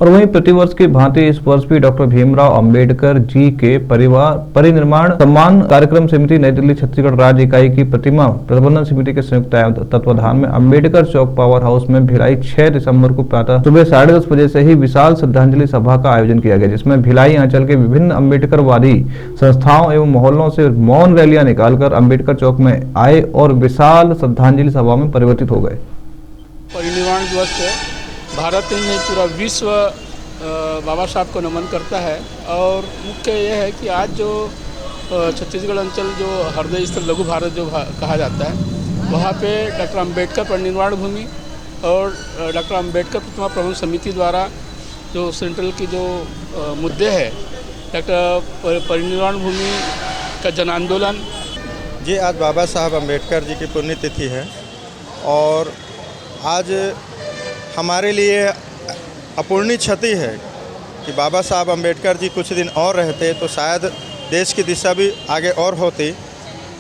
और वहीं प्रतिवर्ष की भांति इस वर्ष भी डॉक्टर भीमराव अंबेडकर जी के परिवार परिनिर्वाण सम्मान कार्यक्रम समिति नई दिल्ली छत्तीसगढ़ राज्य इकाई की प्रतिमा प्रबंधन समिति के संयुक्त तत्वाधान में अंबेडकर चौक पावर हाउस में भिलाई 6 दिसंबर को प्रातः सुबह 10:30 बजे से ही विशाल श्रद्धांजलि सभा का आयोजन किया गया, जिसमें भिलाई अंचल के विभिन्न अम्बेडकरवादी संस्थाओं एवं मोहल्लों से मौन रैलियां निकालकर अम्बेडकर चौक में आए और विशाल श्रद्धांजलि सभा में परिवर्तित हो गए। परिनिर्वाण दिवस पे भारत ही नहीं पूरा विश्व बाबा साहब को नमन करता है। और मुख्य ये है कि आज जो छत्तीसगढ़ अंचल जो हृदय स्थल लघु भारत जो कहा जाता है, वहाँ पे डॉक्टर अंबेडकर परिनिर्वाण भूमि और डॉक्टर अंबेडकर प्रतिमा प्रबंधन समिति द्वारा जो सेंट्रल की जो मुद्दे है डॉक्टर परिनिर्वाण भूमि का जन आंदोलन। जी, आज बाबा साहब अंबेडकर जी की पुण्यतिथि है और आज हमारे लिए अपूर्णीय क्षति है कि बाबा साहब अंबेडकर जी कुछ दिन और रहते तो शायद देश की दिशा भी आगे और होती।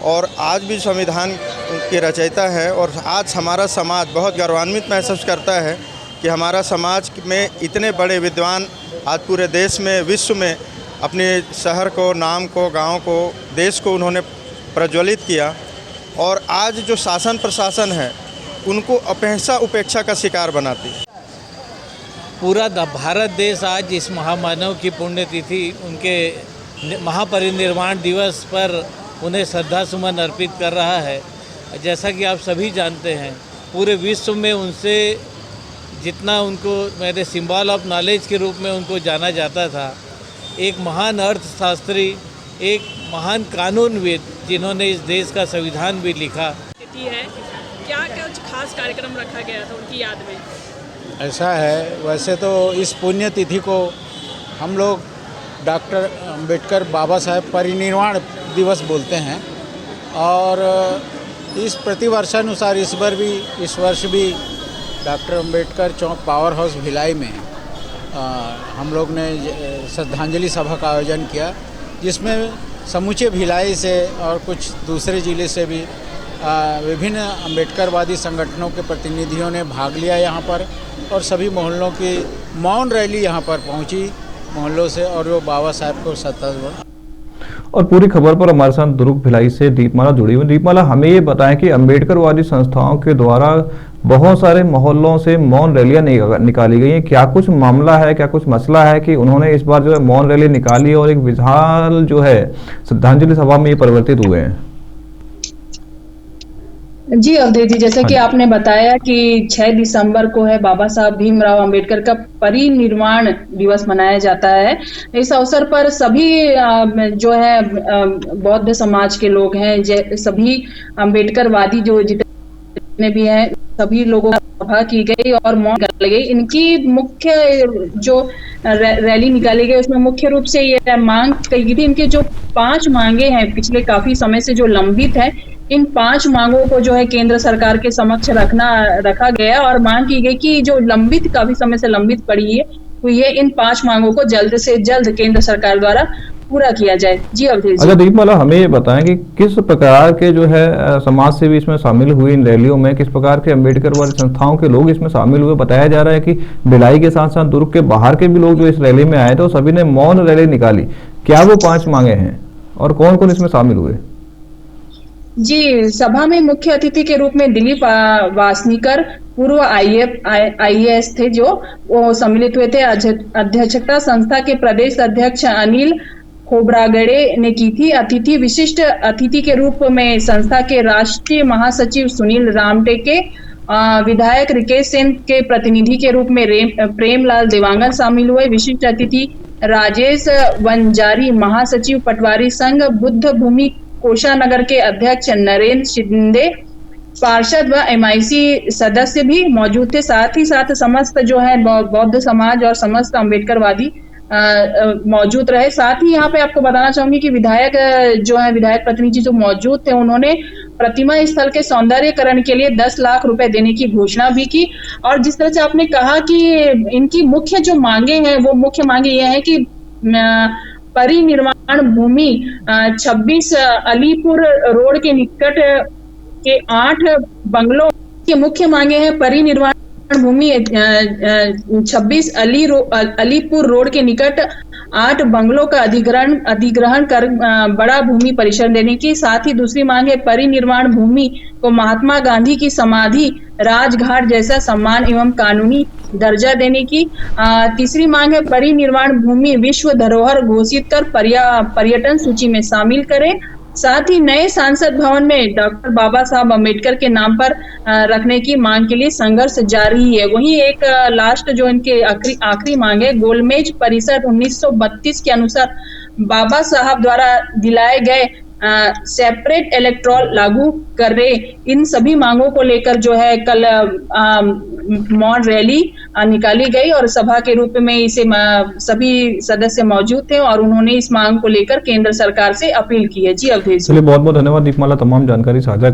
और आज भी संविधान के रचयिता है और आज हमारा समाज बहुत गौरवान्वित महसूस करता है कि हमारा समाज में इतने बड़े विद्वान आज पूरे देश में विश्व में अपने शहर को, नाम को, गांव को, देश को उन्होंने प्रज्वलित किया। और आज जो शासन प्रशासन है उनको हमेशा उपेक्षा का शिकार बनाती। पूरा भारत देश आज इस महामानव की पुण्यतिथि, उनके महापरिनिर्वाण दिवस पर उन्हें श्रद्धा सुमन अर्पित कर रहा है। जैसा कि आप सभी जानते हैं, पूरे विश्व में उनसे जितना उनको मेरे सिंबल ऑफ नॉलेज के रूप में उनको जाना जाता था, एक महान अर्थशास्त्री, एक महान कानूनविद जिन्होंने इस देश का संविधान भी लिखा। क्या कुछ खास कार्यक्रम रखा गया था उनकी याद में? ऐसा है, वैसे तो इस पुण्यतिथि को हम लोग डॉक्टर अंबेडकर बाबा साहेब परिनिर्वाण दिवस बोलते हैं। और इस प्रतिवर्षानुसार इस वर्ष भी डॉक्टर अंबेडकर चौक पावर हाउस भिलाई में हम लोग ने श्रद्धांजलि सभा का आयोजन किया, जिसमें समूचे भिलाई से और कुछ दूसरे ज़िले से भी विभिन्न अम्बेडकरवादी संगठनों के प्रतिनिधियों ने भाग लिया यहाँ पर। और सभी मोहल्लों की मौन रैली यहाँ पर पहुँची मोहल्लों से, और वो बाबा साहब को श्रद्धांजलि। और पूरी खबर पर हमारे साथ दुर्ग भिलाई से दीपमाला जुड़ी हुई। दीपमाला, हमें ये बताएं कि अम्बेडकरवादी संस्थाओं के द्वारा बहुत सारे मोहल्लों से मौन रैलियां निकाली गई हैं। क्या कुछ मामला है, क्या कुछ मसला है कि उन्होंने इस बार जो है मौन रैली निकाली और एक विशाल जो है श्रद्धांजलि सभा में ये परिवर्तित हुए हैं? जी अवधेश जी, जैसे कि आपने बताया कि 6 दिसंबर को है बाबा साहब भीमराव अंबेडकर का परिनिर्वाण दिवस मनाया जाता है। इस अवसर पर सभी जो है बौद्ध समाज के लोग हैं, सभी अंबेडकरवादी जो जितने भी हैं, सभी लोगों की सभा की गई और मौन निकाली गई। इनकी मुख्य जो रैली निकाली गई उसमें मुख्य रूप से ये मांग कही गई थी, इनके जो 5 मांगे हैं पिछले काफी समय से जो लंबित है, इन 5 मांगों को जो है केंद्र सरकार के समक्ष रखा गया और मांग की गई कि जो काफी समय से लंबित पड़ी है, तो ये इन 5 मांगों को जल्द से जल्द केंद्र सरकार द्वारा पूरा किया जाए। जी अवधेश। अच्छा दीपमाला, हमें ये बताएं कि किस प्रकार के जो है समाज से भी इसमें शामिल हुए इन रैलियों में, किस प्रकार के अम्बेडकरवादी संस्थाओं के लोग इसमें शामिल हुए? बताया जा रहा है कि भिलाई के साथ साथ दुर्ग के बाहर के भी लोग जो इस रैली में आए थे, सभी ने मौन रैली निकाली। क्या वो 5 मांगे हैं और कौन कौन इसमें शामिल हुए? जी, सभा में मुख्य अतिथि के रूप में दिलीप वासनीकर पूर्व IAS थे, जो वो सम्मिलित हुए थे। अध्यक्षता संस्था के प्रदेश अध्यक्ष अनिल खोब्रागड़े ने की थी। विशिष्ट अतिथि के रूप में संस्था के राष्ट्रीय महासचिव सुनील रामटेके, विधायक रिकेश सेन के प्रतिनिधि के रूप में प्रेमलाल देवांगन शामिल हुए। विशिष्ट अतिथि राजेश वंजारी, महासचिव पटवारी संघ बुद्ध भूमि कोषानगर के अध्यक्ष नरेंद्र शिंदे, पार्षद व MIC सदस्य भी मौजूद थे। साथ ही साथ समस्त जो है बौद्ध समाज और समस्त अम्बेडकरवादी मौजूद रहे। साथ ही यहाँ पे आपको बताना चाहूंगी कि विधायक प्रतिनिधि जो मौजूद थे, उन्होंने प्रतिमा स्थल के सौंदर्यकरण के लिए 10 लाख रुपए देने की घोषणा भी की। और जिस तरह से आपने कहा कि इनकी मुख्य जो मांगे हैं, वो मुख्य मांगे ये है कि परिनिर्वाण भूमि 26 अलीपुर रोड के निकट के 8 बंगलों की मुख्य मांगे हैं। परिनिर्वाण भूमि 26 अलीपुर रोड के निकट 8 बंगलों का अधिग्रहण कर बड़ा भूमि परिसर देने की। साथ ही दूसरी मांग है परिनिर्वाण भूमि को महात्मा गांधी की समाधि राजघाट जैसा सम्मान एवं कानूनी दर्जा देने की। तीसरी मांग है परिनिर्वाण भूमि विश्व धरोहर घोषित कर पर्यटन सूची में शामिल करें। साथ ही नए संसद भवन में डॉक्टर बाबा साहब अम्बेडकर के नाम पर रखने की मांग के लिए संघर्ष जारी है। वहीं एक लास्ट जो इनके आखिरी मांग है, गोलमेज परिषद 1932 के अनुसार बाबा साहब द्वारा दिलाए गए सेपरेट इलेक्टोरल लागू कर रहे। इन सभी मांगों को लेकर जो है कल मौन रैली निकाली गई और सभा के रूप में इसे सभी सदस्य मौजूद थे और उन्होंने इस मांग को लेकर केंद्र सरकार से अपील की है। जी अवधेश। चलिए, बहुत बहुत धन्यवाद दीपमाला, तमाम जानकारी साझा